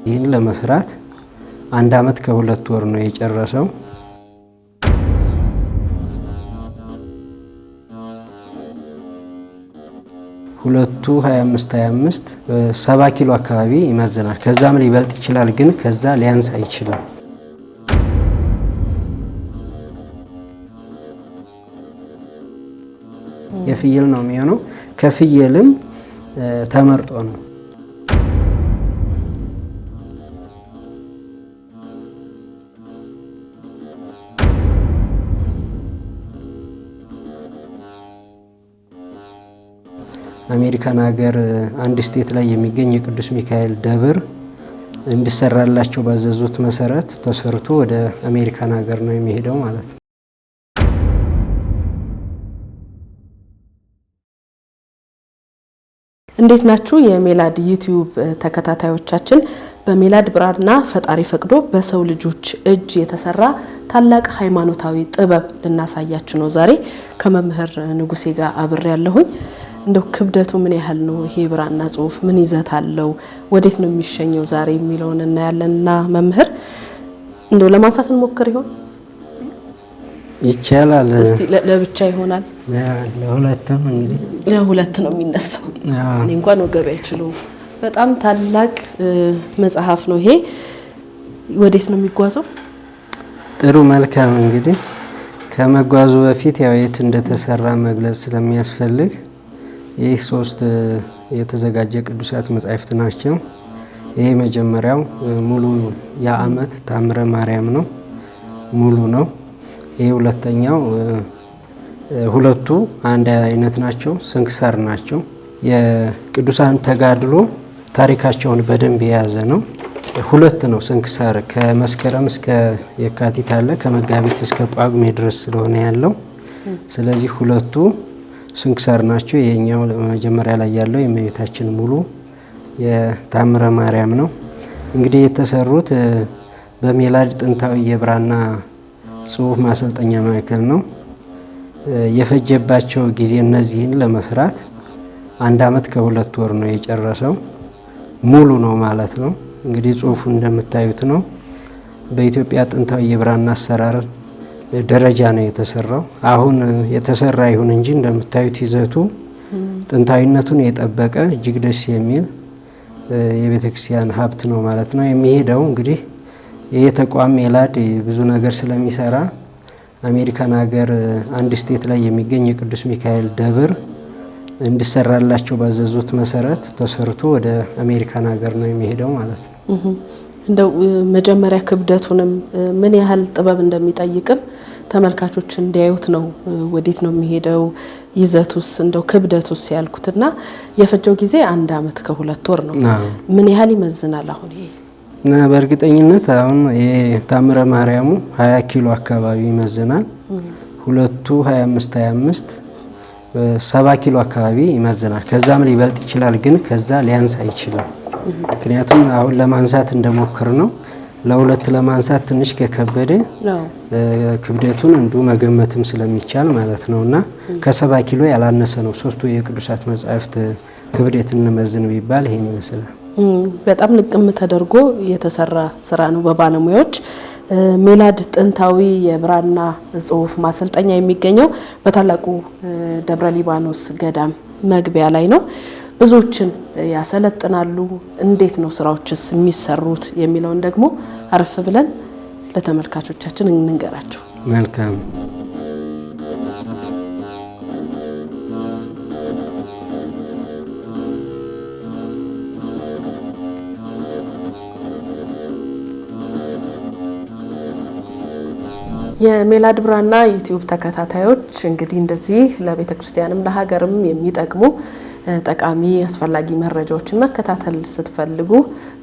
ይህን ለመስራት 1 አመት ከ2 ወር ነው የጨረሰው። ሁለቱ 25 7 ኪሎ አካባቢ ይመዝናል። ከዛም ሊበልጥ ይችላል፣ ግን ከዛ ሊያንስ አይችልም። የፍየል ነው የሚሆነው። ከፍየልም ተመርጦ ነው። አሜሪካን ሀገር አንድ ስቴት ላይ የሚገኝ የቅዱስ ሚካኤል ደብር እንዲሰራላቸው ባዘዙት መሰረት ተሰርቶ ወደ አሜሪካን ሀገር ነው የሚሄደው ማለት ነው። እንዴት ናችሁ የሜላድ ዩቲዩብ ተከታታዮቻችን? በሜላድ ብራና ፈጣሪ ፈቅዶ በሰው ልጆች እጅ የተሰራ ታላቅ ሃይማኖታዊ ጥበብ ልናሳያችሁ ነው። ዛሬ ከመምህር ንጉሴ ጋር አብሬ ያለሁኝ። እንደው ክብደቱ ምን ያህል ነው? ይሄ ብራና ጽሁፍ ምን ይዘት አለው? ወዴት ነው የሚሸኘው ዛሬ የሚለውን እናያለንና መምህር እንደው ለማንሳት እንሞክር ይሆን? ይቻላል። እስቲ ለብቻ ይሆናል? ለሁለቱም እንግዲህ ለሁለት ነው የሚነሳው። እኔ እንኳን ወገብ አይችለው። በጣም ታላቅ መጽሐፍ ነው ይሄ። ወዴት ነው የሚጓዘው? ጥሩ መልካም። እንግዲህ ከመጓዙ በፊት ያው የት እንደተሰራ መግለጽ ስለሚያስፈልግ ይህ 3 የተዘጋጀ ቅዱሳት መጻሕፍት ናቸው። ይሄ መጀመሪያው ሙሉ የዓመት ታምረ ማርያም ነው፣ ሙሉ ነው። ይሄ ሁለተኛው ሁለቱ አንድ አይነት ናቸው፣ ስንክሳር ናቸው። የቅዱሳን ተጋድሎ ታሪካቸውን በደንብ የያዘ ነው። 2 ነው ስንክሳር። ከመስከረም እስከ የካቲት አለ፣ ከመጋቢት እስከ ጳጉሜ ድረስ ስለሆነ ያለው። ስለዚህ 2ቱ ስንክሳር ናቸው። ይሄኛው መጀመሪያ ላይ ያለው የእመቤታችን ሙሉ የታምረ ማርያም ነው። እንግዲህ የተሰሩት በሜላድ ጥንታዊ የብራና ጽሁፍ ማሰልጠኛ ማዕከል ነው። የፈጀባቸው ጊዜ እነዚህን ለመስራት 1 አመት ከ2 ወር ነው የጨረሰው። ሙሉ ነው ማለት ነው። እንግዲህ ጽሁፉ እንደምታዩት ነው። በኢትዮጵያ ጥንታዊ የብራና አሰራር ደረጃ ነው የተሰራው። አሁን የተሰራ ይሁን እንጂ እንደምታዩት ይዘቱ ጥንታዊነቱን የጠበቀ እጅግ ደስ የሚል የቤተክርስቲያን ሀብት ነው ማለት ነው። የሚሄደው እንግዲህ ይሄ ተቋም ሜላድ ብዙ ነገር ስለሚሰራ አሜሪካን ሀገር አንድ ስቴት ላይ የሚገኝ የቅዱስ ሚካኤል ደብር እንዲሰራላቸው ባዘዙት መሰረት ተሰርቶ ወደ አሜሪካን ሀገር ነው የሚሄደው ማለት ነው። እንደው መጀመሪያ ክብደቱንም ምን ያህል ጥበብ እንደሚጠይቅም ተመልካቾች እንዲያዩት ነው። ወዴት ነው የሚሄደው? ይዘቱስ እንደው ክብደቱስ ያልኩትና የፈጀው ጊዜ 1 አመት ከ2 ወር ነው። ምን ያህል ይመዝናል አሁን ይሄ? በእርግጠኝነት አሁን የታምረ ማርያሙ 20 ኪሎ አካባቢ ይመዝናል። ሁለቱ 25 7 ኪሎ አካባቢ ይመዝናል። ከዛም ሊበልጥ ይችላል፣ ግን ከዛ ሊያንስ አይችልም። ምክንያቱም አሁን ለማንሳት እንደሞከር ነው ለሁለት ለማንሳት ትንሽ ከከበደ ክብደቱን እንዱ መገመትም ስለሚቻል ማለት ነውና ከ7 ኪሎ ያላነሰ ነው። 3ቱ የቅዱሳት መጻሕፍት ክብደት እንመዝን ቢባል ይሄን ይመስላል። በጣም ልቅም ተደርጎ የተሰራ ስራ ነው በባለሙያዎች። ሜላድ ጥንታዊ የብራና ጽሁፍ ማሰልጠኛ የሚገኘው በታላቁ ደብረ ሊባኖስ ገዳም መግቢያ ላይ ነው። ብዙዎችን ያሰለጥናሉ። እንዴት ነው ስራዎችስ የሚሰሩት የሚለውን ደግሞ አረፍ ብለን ለተመልካቾቻችን እንንገራቸው። መልካም። የሜላድ ብራና ዩቲዩብ ተከታታዮች እንግዲህ እንደዚህ ለቤተ ክርስቲያንም ለሀገርም የሚጠቅሙ ጠቃሚ አስፈላጊ መረጃዎችን መከታተል ስትፈልጉ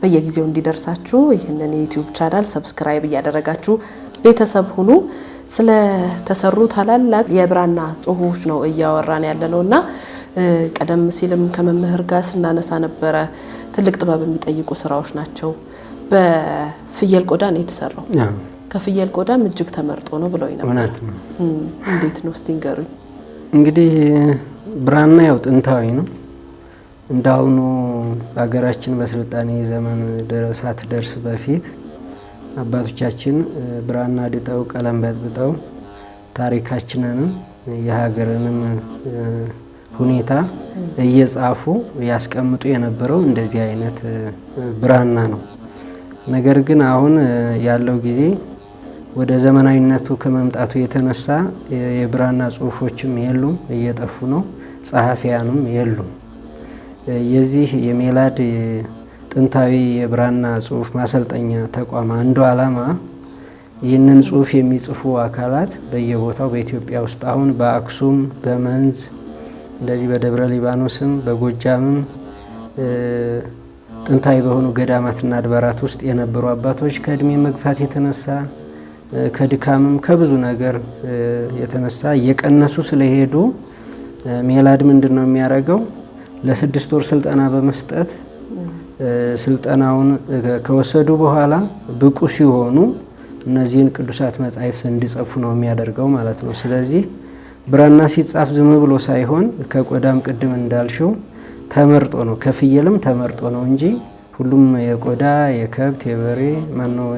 በየጊዜው እንዲደርሳችሁ ይህንን የዩቲዩብ ቻናል ሰብስክራይብ እያደረጋችሁ ቤተሰብ ሁኑ። ስለ ተሰሩ ታላላቅ የብራና ጽሁፎች ነው እያወራን ያለነውና ቀደም ሲልም ከመምህር ጋር ስናነሳ ነበረ ትልቅ ጥበብ የሚጠይቁ ስራዎች ናቸው። በፍየል ቆዳ ነው የተሰራው። ከፍየል ቆዳም እጅግ ተመርጦ ነው ብለውኝ ነበር። እንዴት ነው እስቲ ንገሩኝ። እንግዲህ ብራና ያው ጥንታዊ ነው። እንዳሁኑ ሀገራችን በስልጣኔ ዘመን ሳትደርስ በፊት አባቶቻችን ብራና ድጠው ቀለም በጥብጠው ታሪካችንንም የሀገርንም ሁኔታ እየጻፉ ያስቀምጡ የነበረው እንደዚህ አይነት ብራና ነው። ነገር ግን አሁን ያለው ጊዜ ወደ ዘመናዊነቱ ከመምጣቱ የተነሳ የብራና ጽሁፎችም የሉም፣ እየጠፉ ነው። ጸሐፊያንም የሉም። የዚህ የሜላድ ጥንታዊ የብራና ጽሁፍ ማሰልጠኛ ተቋም አንዱ ዓላማ ይህንን ጽሁፍ የሚጽፉ አካላት በየቦታው በኢትዮጵያ ውስጥ አሁን በአክሱም፣ በመንዝ እንደዚህ በደብረ ሊባኖስም በጎጃምም ጥንታዊ በሆኑ ገዳማትና አድባራት ውስጥ የነበሩ አባቶች ከእድሜ መግፋት የተነሳ ከድካምም ከብዙ ነገር የተነሳ እየቀነሱ ስለሄዱ ሜላድ ምንድነው የሚያደርገው? ለ6 ወር ስልጠና በመስጠት ስልጠናውን ከወሰዱ በኋላ ብቁ ሲሆኑ እነዚህን ቅዱሳት መጻሕፍት እንዲጽፉ ነው የሚያደርገው ማለት ነው። ስለዚህ ብራና ሲጻፍ ዝም ብሎ ሳይሆን ከቆዳም ቅድም እንዳልሽው ተመርጦ ነው፣ ከፍየልም ተመርጦ ነው እንጂ ሁሉም የቆዳ የከብት የበሬ ማነው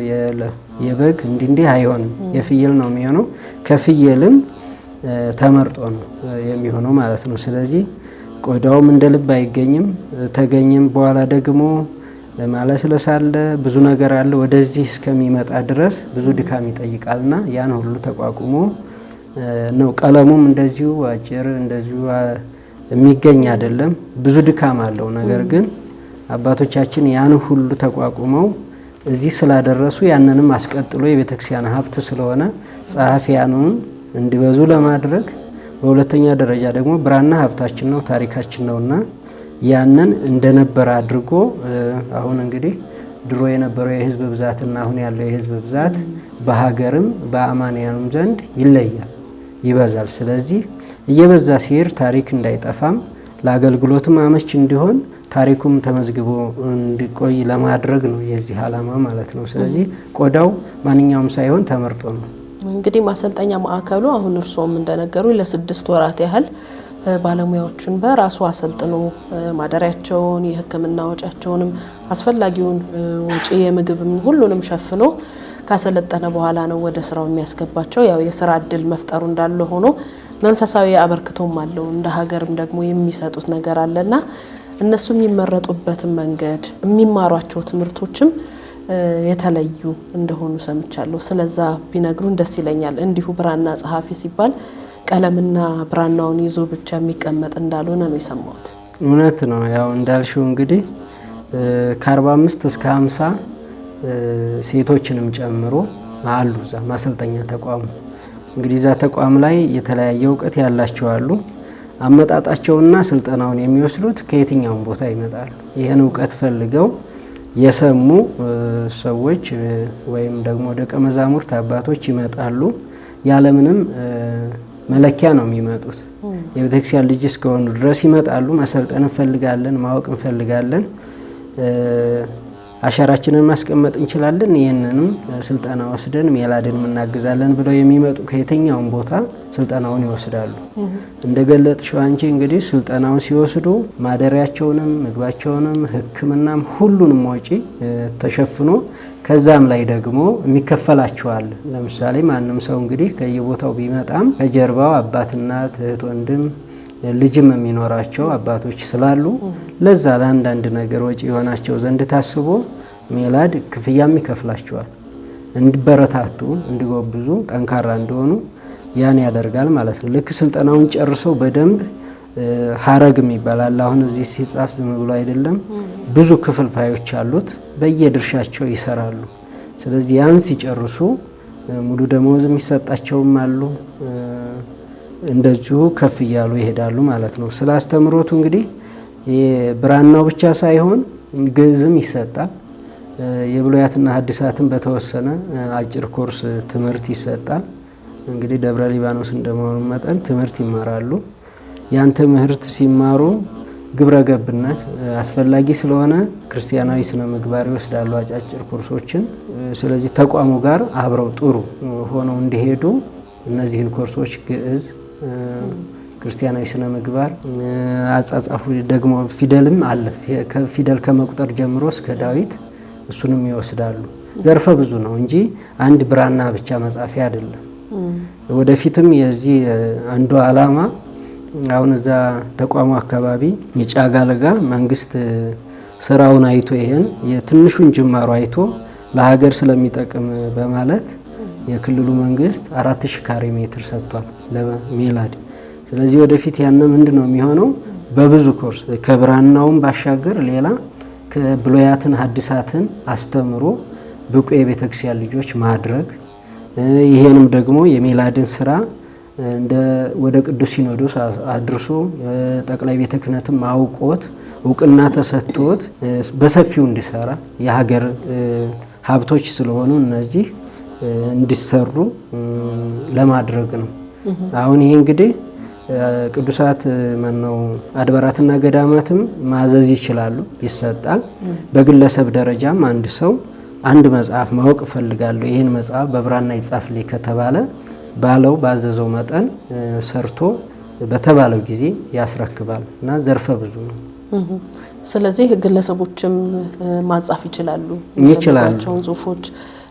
የበግ እንዲህ አይሆንም። የፍየል ነው የሚሆነው። ከፍየልም ተመርጦ ነው የሚሆነው ማለት ነው። ስለዚህ ቆዳውም እንደ ልብ አይገኝም። ተገኘም በኋላ ደግሞ ማለስለስ አለ፣ ብዙ ነገር አለ። ወደዚህ እስከሚመጣ ድረስ ብዙ ድካም ይጠይቃልና ያን ሁሉ ተቋቁሞ ነው። ቀለሙም እንደዚሁ አጭር እንደዚሁ የሚገኝ አይደለም፣ ብዙ ድካም አለው። ነገር ግን አባቶቻችን ያን ሁሉ ተቋቁመው እዚህ ስላደረሱ ያንንም አስቀጥሎ የቤተክርስቲያን ሀብት ስለሆነ ጸሐፊያኑን እንዲበዙ ለማድረግ በሁለተኛ ደረጃ ደግሞ ብራና ሀብታችን ነው፣ ታሪካችን ነውና ያንን እንደነበረ አድርጎ አሁን እንግዲህ ድሮ የነበረው የህዝብ ብዛትና አሁን ያለው የህዝብ ብዛት በሀገርም በአማንያኑም ዘንድ ይለያል፣ ይበዛል። ስለዚህ እየበዛ ሲሄድ ታሪክ እንዳይጠፋም ለአገልግሎትም አመች እንዲሆን ታሪኩም ተመዝግቦ እንዲቆይ ለማድረግ ነው የዚህ ዓላማ ማለት ነው። ስለዚህ ቆዳው ማንኛውም ሳይሆን ተመርጦ ነው። እንግዲህ ማሰልጠኛ ማዕከሉ አሁን እርሶም እንደነገሩ ለ6 ወራት ያህል ባለሙያዎችን በራሱ አሰልጥኖ ማደሪያቸውን የሕክምና ወጪያቸውንም አስፈላጊውን ወጪ የምግብም ሁሉንም ሸፍኖ ካሰለጠነ በኋላ ነው ወደ ስራው የሚያስገባቸው። ያው የስራ እድል መፍጠሩ እንዳለ ሆኖ መንፈሳዊ አበርክቶም አለው። እንደ ሀገርም ደግሞ የሚሰጡት ነገር አለና እነሱ የሚመረጡበትን መንገድ የሚማሯቸው ትምህርቶችም የተለዩ እንደሆኑ ሰምቻለሁ። ስለዛ ቢነግሩን ደስ ይለኛል። እንዲሁ ብራና ጸሐፊ ሲባል ቀለምና ብራናውን ይዞ ብቻ የሚቀመጥ እንዳልሆነ ነው የሰማሁት። እውነት ነው። ያው እንዳልሽው እንግዲህ ከ45 እስከ 50 ሴቶችንም ጨምሮ አሉ እዛ ማሰልጠኛ ተቋሙ። እንግዲህ እዛ ተቋም ላይ የተለያየ እውቀት ያላቸው አሉ። አመጣጣቸውና ስልጠናውን የሚወስዱት ከየትኛውም ቦታ ይመጣሉ። ይህን እውቀት ፈልገው የሰሙ ሰዎች ወይም ደግሞ ደቀ መዛሙርት አባቶች ይመጣሉ። ያለምንም መለኪያ ነው የሚመጡት። የቤተክርስቲያን ልጅ እስከሆኑ ድረስ ይመጣሉ። መሰልጠን እንፈልጋለን፣ ማወቅ እንፈልጋለን፣ አሻራችንን ማስቀመጥ እንችላለን፣ ይህንንም ስልጠና ወስደን ሜላድን እናግዛለን ብለው የሚመጡ ከየትኛውም ቦታ ስልጠናውን ይወስዳሉ። እንደገለጥሽው አንቺ እንግዲህ ስልጠናውን ሲወስዱ ማደሪያቸውንም ምግባቸውንም ሕክምናም ሁሉንም ወጪ ተሸፍኖ ከዛም ላይ ደግሞ የሚከፈላቸዋል። ለምሳሌ ማንም ሰው እንግዲህ ከየቦታው ቢመጣም ከጀርባው አባት፣ እናት፣ እህት፣ ወንድም ልጅም የሚኖራቸው አባቶች ስላሉ ለዛ ለአንዳንድ ነገር ወጪ የሆናቸው ዘንድ ታስቦ ሜላድ ክፍያም ይከፍላቸዋል። እንዲበረታቱ፣ እንዲጎብዙ፣ ጠንካራ እንዲሆኑ ያን ያደርጋል ማለት ነው። ልክ ስልጠናውን ጨርሰው በደንብ ሀረግም ይባላል። አሁን እዚህ ሲጻፍ ዝም ብሎ አይደለም፣ ብዙ ክፍልፋዮች አሉት። በየድርሻቸው ይሰራሉ። ስለዚህ ያን ሲጨርሱ ሙሉ ደመወዝ የሚሰጣቸውም አሉ። እንደዚሁ ከፍ እያሉ ይሄዳሉ ማለት ነው። ስለ አስተምሮቱ እንግዲህ ብራናው ብቻ ሳይሆን ግዕዝም ይሰጣል። የብሉያትና ሐዲሳትን በተወሰነ አጭር ኮርስ ትምህርት ይሰጣል። እንግዲህ ደብረ ሊባኖስ እንደመሆኑ መጠን ትምህርት ይማራሉ። ያን ትምህርት ሲማሩ ግብረ ገብነት አስፈላጊ ስለሆነ ክርስቲያናዊ ስነ ምግባር ይወስዳሉ፣ አጫጭር ኮርሶችን። ስለዚህ ተቋሙ ጋር አብረው ጥሩ ሆነው እንዲሄዱ እነዚህን ኮርሶች ግዕዝ፣ ክርስቲያናዊ ስነ ምግባር አጻጻፉ ደግሞ ፊደልም አለ። ከፊደል ከመቁጠር ጀምሮ እስከ ዳዊት እሱንም ይወስዳሉ። ዘርፈ ብዙ ነው እንጂ አንድ ብራና ብቻ መጻፊያ አይደለም። ወደፊትም የዚህ አንዱ ዓላማ አሁን እዛ ተቋሙ አካባቢ ይጫጋለጋ መንግስት ስራውን አይቶ ይሄን የትንሹን ጅማሮ አይቶ ለሀገር ስለሚጠቅም በማለት የክልሉ መንግስት 4000 ካሬ ሜትር ሰጥቷል ለሜላድ። ስለዚህ ወደፊት ያነ ምንድነው የሚሆነው በብዙ ኮርስ ከብራናውም ባሻገር ሌላ ከብሉያትን ሐዲሳትን አስተምሮ ብቁ የቤተክርስቲያን ልጆች ማድረግ ይሄንም ደግሞ የሜላድን ስራ እንደ ወደ ቅዱስ ሲኖዶስ አድርሶ ጠቅላይ ቤተ ክህነትም አውቆት እውቅና ተሰጥቶት በሰፊው እንዲሰራ የሀገር ሀብቶች ስለሆኑ እነዚህ እንዲሰሩ ለማድረግ ነው። አሁን ይሄ እንግዲህ ቅዱሳት ማነው አድባራትና ገዳማትም ማዘዝ ይችላሉ፣ ይሰጣል። በግለሰብ ደረጃም አንድ ሰው አንድ መጽሐፍ ማወቅ ፈልጋለሁ ይሄን መጽሐፍ በብራና ይጻፍልኝ ከተባለ ባለው ባዘዘው መጠን ሰርቶ በተባለው ጊዜ ያስረክባል እና ዘርፈ ብዙ ነው። ስለዚህ ግለሰቦችም ማጻፍ ይችላሉ። የሚችላቸውን ጽሁፎች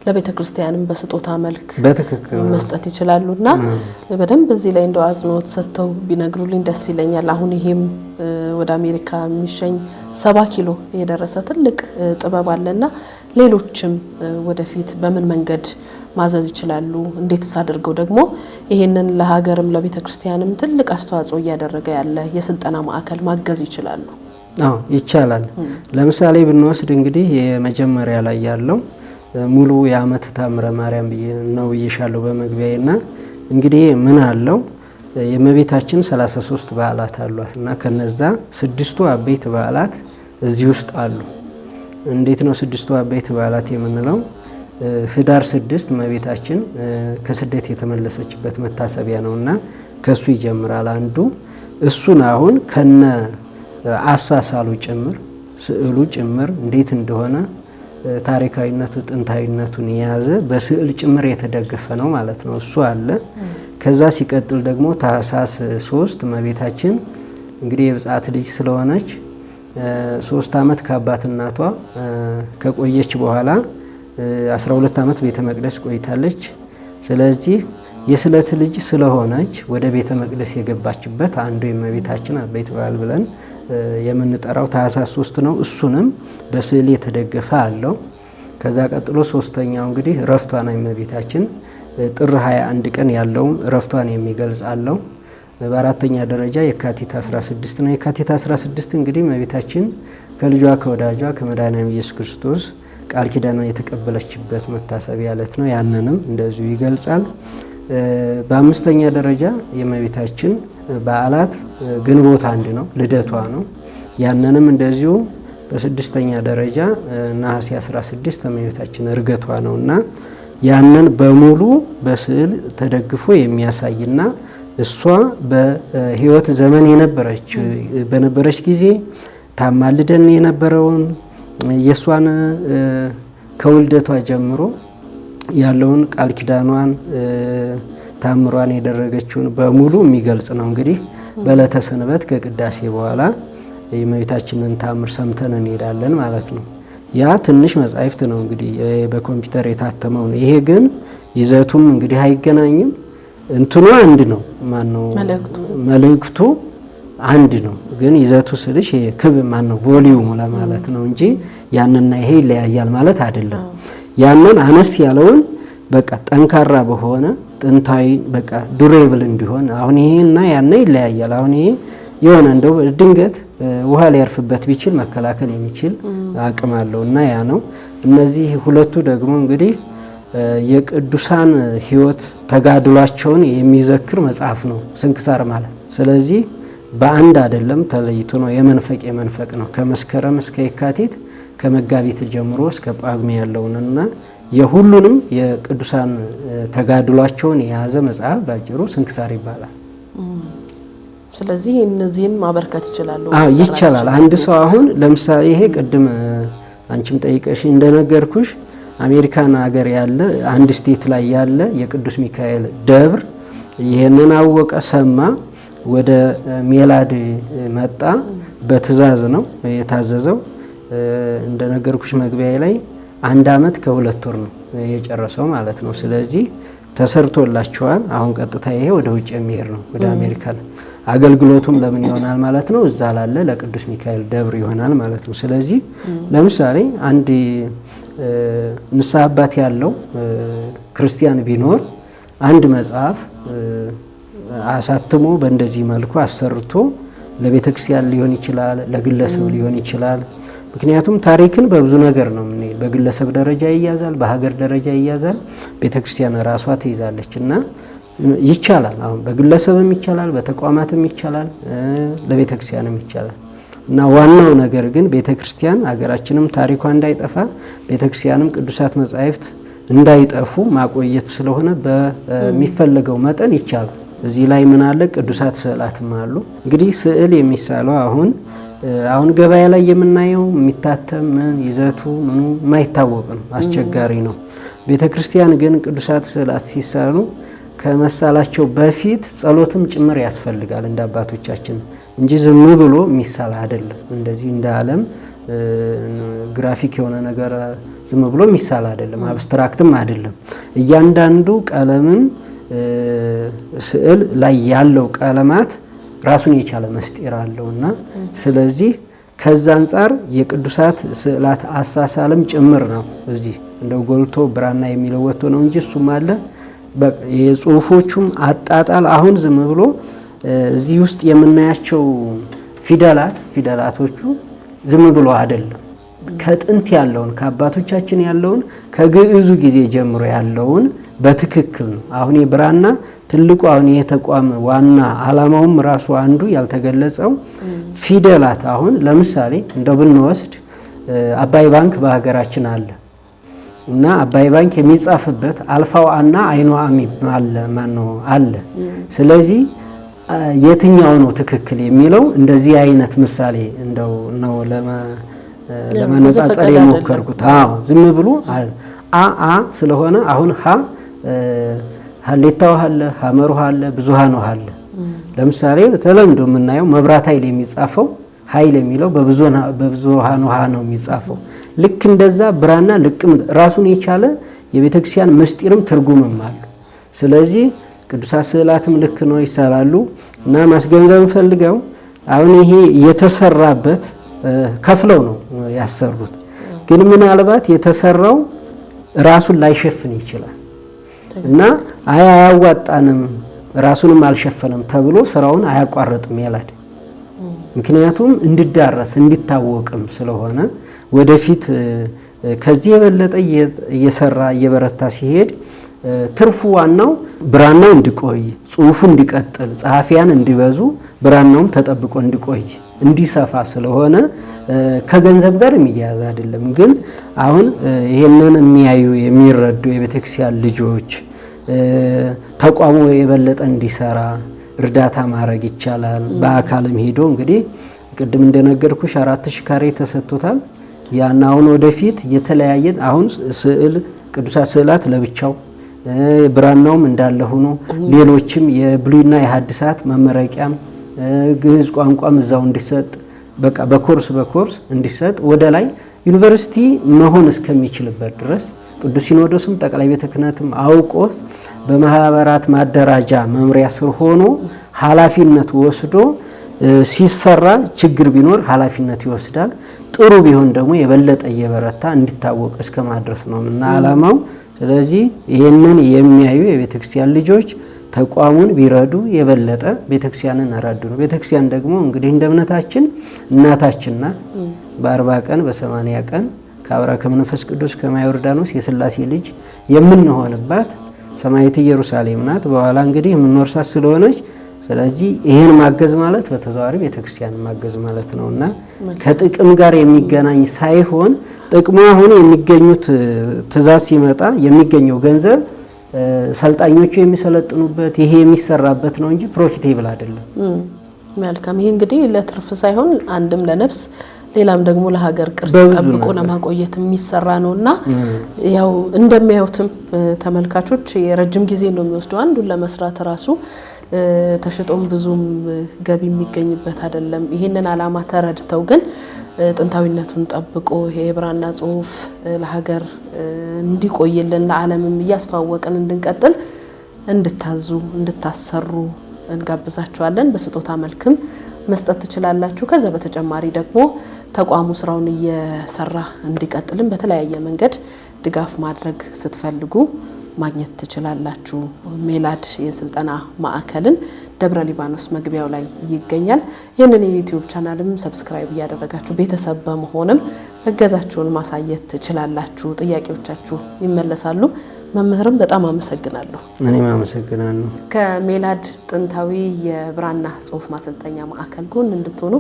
ለቤተ ክርስቲያንም በስጦታ መልክ መስጠት ይችላሉና በደንብ እዚህ ላይ እንደው አጽንኦት ሰጥተው ቢነግሩልኝ ደስ ይለኛል። አሁን ይሄም ወደ አሜሪካ የሚሸኝ 70 ኪሎ የደረሰ ትልቅ ጥበብ አለና ሌሎችም ወደፊት በምን መንገድ ማዘዝ ይችላሉ? እንዴትስ አድርገው ደግሞ ይሄንን ለሀገርም ለቤተ ክርስቲያንም ትልቅ አስተዋጽኦ እያደረገ ያለ የስልጠና ማዕከል ማገዝ ይችላሉ? አዎ ይቻላል። ለምሳሌ ብንወስድ እንግዲህ የመጀመሪያ ላይ ያለው ሙሉ የዓመት ታምረ ማርያም ነው ይሻለው በመግቢያና እንግዲህ ምን አለው የእመቤታችን 33 በዓላት አሏትና ከነዛ 6ቱ አበይት በዓላት እዚህ ውስጥ አሉ። እንዴት ነው 6ቱ አበይት በዓላት የምንለው? ህዳር 6 እመቤታችን ከስደት የተመለሰችበት መታሰቢያ ነውና ከሱ ይጀምራል አንዱ። እሱን አሁን ከነ አሳሳሉ ጭምር ስዕሉ ጭምር እንዴት እንደሆነ ታሪካዊነቱ ጥንታዊነቱን የያዘ በስዕል ጭምር የተደገፈ ነው ማለት ነው። እሱ አለ። ከዛ ሲቀጥል ደግሞ ታኅሳስ 3 እመቤታችን እንግዲህ የብጻት ልጅ ስለሆነች 3 አመት ከአባት እናቷ ከቆየች በኋላ 12 አመት ቤተ መቅደስ ቆይታለች። ስለዚህ የስለት ልጅ ስለሆነች ወደ ቤተ መቅደስ የገባችበት አንዱ የእመቤታችን አበይት በዓል ብለን የምንጠራው ታኅሳስ 3 ነው። እሱንም በስዕል የተደገፈ አለው። ከዛ ቀጥሎ ሶስተኛው እንግዲህ ረፍቷን እመቤታችን ጥር 21 ቀን ያለው ረፍቷን የሚገልጽ አለው። በአራተኛ ደረጃ የካቲት 16 ነው። የካቲት 16 እንግዲህ እመቤታችን ከልጇ ከወዳጇ ከመድኃኒዓለም ኢየሱስ ክርስቶስ ቃል ኪዳን የተቀበለችበት መታሰቢያ ዕለት ነው። ያንንም እንደዚሁ ይገልጻል። በአምስተኛ ደረጃ የእመቤታችን በዓላት ግንቦት 1 ነው፣ ልደቷ ነው። ያንንም እንደዚሁ በስድስተኛ ደረጃ ነሐሴ 16 እመቤታችን እርገቷ ነውና ያንን በሙሉ በስዕል ተደግፎ የሚያሳይና እሷ በህይወት ዘመን በነበረች ጊዜ ታማልደን የነበረውን የሷን ከውልደቷ ጀምሮ ያለውን ቃል ኪዳኗን ታምሯን ያደረገችውን በሙሉ የሚገልጽ ነው። እንግዲህ በዕለተ ሰንበት ከቅዳሴ በኋላ የእመቤታችንን ታምር ሰምተን እንሄዳለን ማለት ነው። ያ ትንሽ መጻሕፍት ነው እንግዲህ በኮምፒውተር የታተመው ነው። ይሄ ግን ይዘቱም እንግዲህ አይገናኝም። እንትኑ አንድ ነው። ማነው መልእክቱ አንድ ነው። ግን ይዘቱ ስልሽ ክብ ማነው ቮሊዩም ለማለት ነው እንጂ ያንና ይሄ ይለያያል ማለት አይደለም። ያንን አነስ ያለውን በቃ ጠንካራ በሆነ ጥንታዊ በቃ ዱሬብል እንዲሆን አሁን ይሄና ያነ ይለያያል። አሁን ይሄ የሆነ እንደው ድንገት ውሃ ሊያርፍበት ቢችል መከላከል የሚችል አቅም አለውና ያ ነው። እነዚህ ሁለቱ ደግሞ እንግዲህ የቅዱሳን ሕይወት ተጋድሏቸውን የሚዘክር መጽሐፍ ነው ስንክሳር ማለት። ስለዚህ በአንድ አይደለም ተለይቶ ነው የመንፈቅ ነው። ከመስከረም እስከ የካቲት ከመጋቢት ጀምሮ እስከ ጳጉሜ ያለውንና የሁሉንም የቅዱሳን ተጋድሏቸውን የያዘ መጽሐፍ ባጭሩ ስንክሳር ይባላል። ስለዚህ እነዚህን ማበርከት ይችላል። ይቻላል። አንድ ሰው አሁን ለምሳሌ ይሄ ቅድም አንቺም ጠይቀሽ እንደነገርኩሽ አሜሪካን ሀገር ያለ አንድ ስቴት ላይ ያለ የቅዱስ ሚካኤል ደብር ይሄንን አወቀ ሰማ። ወደ ሜላድ መጣ። በትእዛዝ ነው የታዘዘው። እንደነገርኩሽ መግቢያ ላይ 1 ዓመት ከ2 ወር ነው የጨረሰው ማለት ነው። ስለዚህ ተሰርቶላቸዋል። አሁን ቀጥታ ይሄ ወደ ውጭ የሚሄድ ነው፣ ወደ አሜሪካ። አገልግሎቱም ለምን ይሆናል ማለት ነው? እዛ ላለ ለቅዱስ ሚካኤል ደብር ይሆናል ማለት ነው። ስለዚህ ለምሳሌ አንድ ንስሐ አባት ያለው ክርስቲያን ቢኖር አንድ መጽሐፍ አሳትሞ በእንደዚህ መልኩ አሰርቶ ለቤተክርስቲያን ሊሆን ይችላል፣ ለግለሰብ ሊሆን ይችላል። ምክንያቱም ታሪክን በብዙ ነገር ነው ምን በግለሰብ ደረጃ ይያዛል፣ በሀገር ደረጃ ይያዛል፣ ቤተክርስቲያን ራሷ ትይዛለች እና ይቻላል። አሁን በግለሰብም ይቻላል፣ በተቋማትም ይቻላል፣ ለቤተክርስቲያንም ይቻላል። እና ዋናው ነገር ግን ቤተክርስቲያን ሀገራችንም ታሪኳ እንዳይጠፋ ቤተክርስቲያንም ቅዱሳት መጻሕፍት እንዳይጠፉ ማቆየት ስለሆነ በሚፈለገው መጠን ይቻላል። እዚህ ላይ ምን አለ? ቅዱሳት ስዕላትም አሉ። እንግዲህ ስዕል የሚሳለው አሁን ገበያ ላይ የምናየው የሚታተም ይዘቱ ምኑ የማይታወቅ ነው፣ አስቸጋሪ ነው። ቤተክርስቲያን ግን ቅዱሳት ስዕላት ሲሳሉ ከመሳላቸው በፊት ጸሎትም ጭምር ያስፈልጋል እንደ አባቶቻችን እንጂ ዝም ብሎ የሚሳል አይደለም። እንደዚህ እንደ ዓለም ግራፊክ የሆነ ነገር ዝም ብሎ የሚሳል አይደለም፣ አብስትራክትም አይደለም። እያንዳንዱ ቀለምን ስዕል ላይ ያለው ቀለማት ራሱን የቻለ መስጢር አለውና ስለዚህ ከዛ አንፃር የቅዱሳት ስዕላት አሳሳልም ጭምር ነው። እዚህ እንደው ጎልቶ ብራና የሚለው ወጥቶ ነው እንጂ እሱም አለ። የጽሁፎቹም አጣጣል አሁን ዝም ብሎ እዚህ ውስጥ የምናያቸው ፊደላቶቹ ዝም ብሎ አይደለም። ከጥንት ያለውን ከአባቶቻችን ያለውን ከግዕዙ ጊዜ ጀምሮ ያለውን በትክክል ነው። አሁን የብራና ትልቁ አሁን የተቋም ዋና ዓላማውም ራሱ አንዱ ያልተገለጸው ፊደላት አሁን ለምሳሌ እንደው ብንወስድ አባይ ባንክ በሀገራችን አለ እና አባይ ባንክ የሚጻፍበት አልፋው እና አይኗ አለ። ስለዚህ የትኛው ነው ትክክል የሚለው እንደዚህ አይነት ምሳሌ እንደው ነው ለማነጻጸር የሞከርኩት። ዝም ብሎ አ ስለሆነ አሁን ሀሌታው አለ፣ ሀመሩ አለ፣ ብዙሃኑ አለ። ለምሳሌ ተለምዶ የምናየው መብራት ኃይል የሚጻፈው ኃይል የሚለው በብዙሃኑ ነው የሚጻፈው። ልክ እንደዛ ብራና ልቅም ራሱን የቻለ የቤተክርስቲያን ምስጢርም ትርጉምም አለ። ስለዚህ ቅዱሳት ስዕላትም ልክ ነው ይሳላሉ እና ማስገንዘብ ፈልገው አሁን ይሄ የተሰራበት ከፍለው ነው ያሰሩት። ግን ምናልባት የተሰራው ራሱን ላይሸፍን ይችላል እና አያዋጣንም ራሱንም አልሸፈነም ተብሎ ስራውን አያቋርጥም ይላል። ምክንያቱም እንዲዳረስ እንዲታወቅም ስለሆነ ወደፊት ከዚህ የበለጠ እየሰራ እየበረታ ሲሄድ ትርፉ ዋናው ብራናው እንዲቆይ፣ ጽሁፉ እንዲቀጥል፣ ጸሐፊያን እንዲበዙ፣ ብራናውም ተጠብቆ እንዲቆይ እንዲሰፋ ስለሆነ ከገንዘብ ጋር የሚያያዝ አይደለም። ግን አሁን ይሄንን የሚያዩ የሚረዱ የቤተክርስቲያን ልጆች ተቋሙ የበለጠ እንዲሰራ እርዳታ ማድረግ ይቻላል። በአካልም ሄዶ እንግዲህ ቅድም እንደነገርኩሽ 4000 ካሬ ተሰጥቶታል። ያን አሁን ወደፊት የተለያየ አሁን ስዕል ቅዱሳት ስዕላት ለብቻው ብራናውም እንዳለ ሆኖ ሌሎችም የብሉይና የሐዲሳት መመረቂያም ግዕዝ ቋንቋም እዛው እንዲሰጥ በቃ በኮርስ እንዲሰጥ ወደ ላይ ዩኒቨርሲቲ መሆን እስከሚችልበት ድረስ ቅዱስ ሲኖዶስም ጠቅላይ ቤተ ክህነትም አውቆት በማህበራት ማደራጃ መምሪያ ስር ሆኖ ኃላፊነት ወስዶ ሲሰራ ችግር ቢኖር ኃላፊነት ይወስዳል። ጥሩ ቢሆን ደግሞ የበለጠ እየበረታ እንዲታወቅ እስከማድረስ ነው እና ዓላማው። ስለዚህ ይሄንን የሚያዩ የቤተክርስቲያን ልጆች ተቋሙን ቢረዱ የበለጠ ቤተክርስቲያንን ረዱ ነው። ቤተክርስቲያን ደግሞ እንግዲህ እንደ እምነታችን እናታችን ናት። በ40 ቀን በ80 ቀን ከአብራከ መንፈስ ቅዱስ ከማየ ዮርዳኖስ የሥላሴ ልጅ የምንሆንባት ሰማያዊት ኢየሩሳሌም ናት። በኋላ እንግዲህ የምንወርሳት ስለሆነች ስለዚህ ይሄን ማገዝ ማለት በተዘዋዋሪ ቤተክርስቲያን ማገዝ ማለት ነውና ከጥቅም ጋር የሚገናኝ ሳይሆን ጥቅሙ አሁን የሚገኙት ትእዛዝ ሲመጣ የሚገኘው ገንዘብ ሰልጣኞቹ የሚሰለጥኑበት ይሄ የሚሰራበት ነው እንጂ ፕሮፊቴብል አይደለም። መልካም። ይሄ እንግዲህ ለትርፍ ሳይሆን አንድም ለነፍስ ሌላም ደግሞ ለሀገር ቅርስ ጠብቆ ለማቆየት የሚሰራ ነውና ያው እንደሚያዩትም ተመልካቾች የረጅም ጊዜ ነው የሚወስደው አንዱን ለመስራት ራሱ ተሽጦም ብዙም ገቢ የሚገኝበት አይደለም። ይሄንን ዓላማ ተረድተው ግን ጥንታዊነቱን ጠብቆ ይሄ የብራና ጽሁፍ ለሀገር እንዲቆይልን ለዓለምም እያስተዋወቅን እንድንቀጥል እንድታዙ እንድታሰሩ እንጋብዛችኋለን። በስጦታ መልክም መስጠት ትችላላችሁ። ከዛ በተጨማሪ ደግሞ ተቋሙ ስራውን እየሰራ እንዲቀጥልም በተለያየ መንገድ ድጋፍ ማድረግ ስትፈልጉ ማግኘት ትችላላችሁ። ሜላድ የስልጠና ማዕከልን ደብረ ሊባኖስ መግቢያው ላይ ይገኛል። ይህንን የዩቲዩብ ቻናልም ሰብስክራይብ እያደረጋችሁ ቤተሰብ በመሆንም እገዛችሁን ማሳየት ትችላላችሁ። ጥያቄዎቻችሁ ይመለሳሉ። መምህርም በጣም አመሰግናለሁ። እኔም አመሰግናለሁ። ከሜላድ ጥንታዊ የብራና ጽሁፍ ማሰልጠኛ ማዕከል ጎን እንድትሆኑ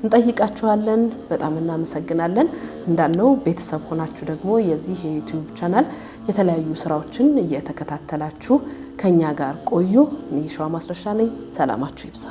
እንጠይቃችኋለን። በጣም እናመሰግናለን። እንዳልነው ቤተሰብ ሆናችሁ ደግሞ የዚህ የዩቲዩብ ቻናል የተለያዩ ስራዎችን እየተከታተላችሁ ከኛ ጋር ቆዩ። እኔ ሸዋ ማስረሻ ነኝ። ሰላማችሁ ይብዛ።